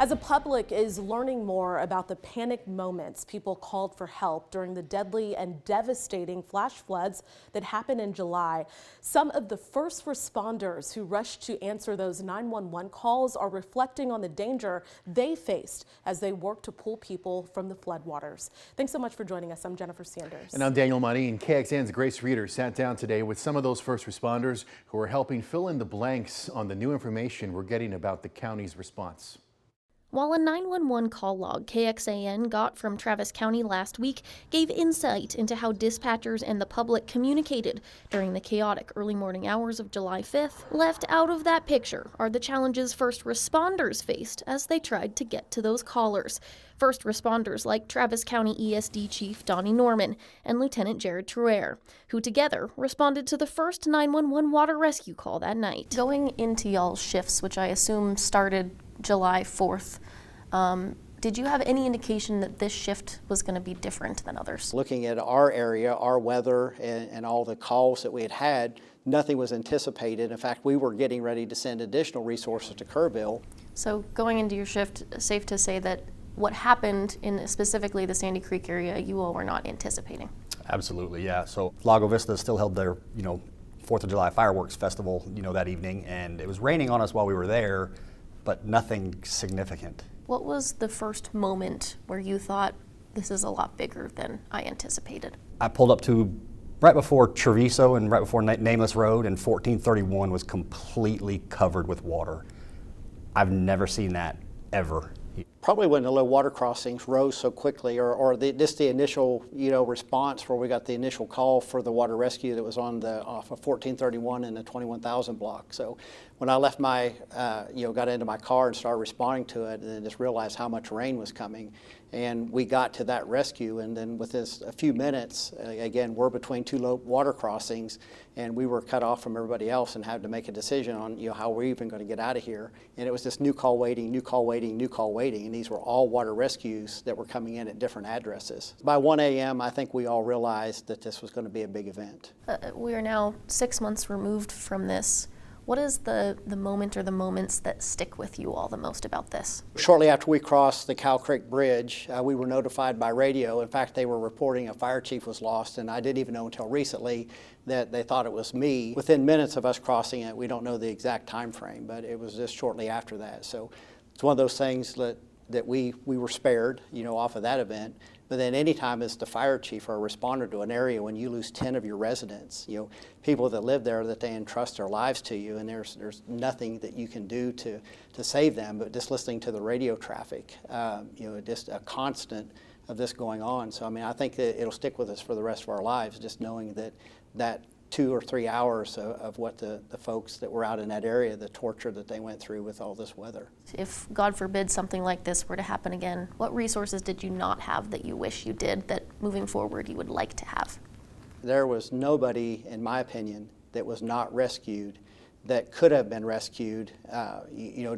As the public is learning more about the panic moments people called for help during the deadly and devastating flash floods that happened in July, some of the first responders who rushed to answer those 911 calls are reflecting on the danger they faced as they worked to pull people from the floodwaters. Thanks so much for joining us. I'm Jennifer Sanders. And I'm Daniel Money, and KXAN's Grace Reader sat down today with some of those first responders who are helping fill in the blanks on the new information we're getting about the county's response. While a 911 call log KXAN got from Travis County last week gave insight into how dispatchers and the public communicated during the chaotic early morning hours of July 5th, left out of that picture are the challenges first responders faced as they tried to get to those callers. First responders like Travis County ESD Chief Donnie Norman and Lieutenant Jared Truer, who together responded to the first 911 water rescue call that night. Going into y'all's shifts, which I assume started July 4th, did you have any indication that this shift was going to be different than others? Looking at our area, our weather, and all the calls that we had, nothing was anticipated. In fact, we were getting ready to send additional resources to Kerrville. So going into your shift, safe to say that what happened in specifically the Sandy Creek area, you all were not anticipating? Absolutely, yeah. So Lago Vista still held their, 4th of July fireworks festival, that evening, and it was raining on us while we were there, but nothing significant. What was the first moment where you thought, this is a lot bigger than I anticipated? I pulled up to right before Treviso and right before Nameless Road, and 1431 was completely covered with water. I've never seen that ever. Probably when the low water crossings rose so quickly, or just the initial, response where we got the initial call for the water rescue that was on off of 1431 and the 21,000 block. So when I left got into my car and started responding to it, and then just realized how much rain was coming, and we got to that rescue, and then within a few minutes, again, we're between two low water crossings, and we were cut off from everybody else and had to make a decision on how we're even going to get out of here. And it was this new call waiting, new call waiting, new call waiting, and these were all water rescues that were coming in at different addresses. By 1 a.m., I think we all realized that this was going to be a big event. We are now 6 months removed from this. What is the moment or the moments that stick with you all the most about this? Shortly after we crossed the Cow Creek Bridge, we were notified by radio. In fact, they were reporting a fire chief was lost, and I didn't even know until recently that they thought it was me. Within minutes of us crossing it, we don't know the exact time frame, but it was just shortly after that. So it's one of those things that we were spared, off of that event. But then anytime as the fire chief or a responder to an area when you lose 10 of your residents, people that live there, that they entrust their lives to you, and there's nothing that you can do to save them, but just listening to the radio traffic, just a constant of this going on. So I think that it'll stick with us for the rest of our lives, just knowing that 2 or 3 hours of what the folks that were out in that area, the torture that they went through with all this weather. If, God forbid, something like this were to happen again, what resources did you not have that you wish you did that moving forward you would like to have? There was nobody, in my opinion, that was not rescued that could have been rescued,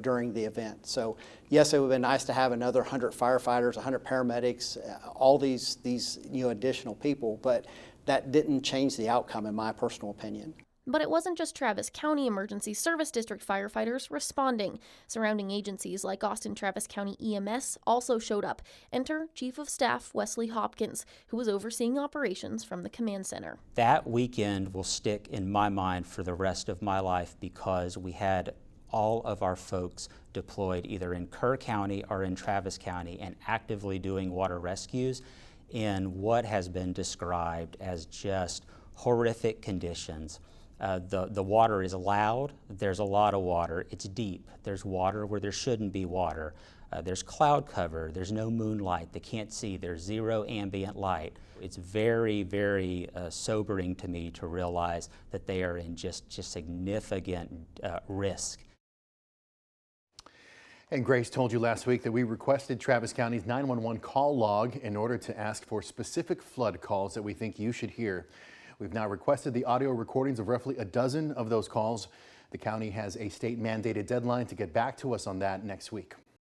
during the event. So yes, it would have been nice to have another 100 firefighters, 100 paramedics, all these additional people, but that didn't change the outcome, in my personal opinion. But it wasn't just Travis County Emergency Service District firefighters responding. Surrounding agencies like Austin Travis County EMS also showed up. Enter Chief of Staff Wesley Hopkins, who was overseeing operations from the command center. That weekend will stick in my mind for the rest of my life because we had all of our folks deployed either in Kerr County or in Travis County and actively doing water rescues in what has been described as just horrific conditions. The water is loud, there's a lot of water, it's deep, there's water where there shouldn't be water, there's cloud cover, there's no moonlight, they can't see, there's zero ambient light. It's very, very sobering to me to realize that they are in just significant risk. And Grace told you last week that we requested Travis County's 911 call log in order to ask for specific flood calls that we think you should hear. We've now requested the audio recordings of roughly a dozen of those calls. The county has a state-mandated deadline to get back to us on that next week.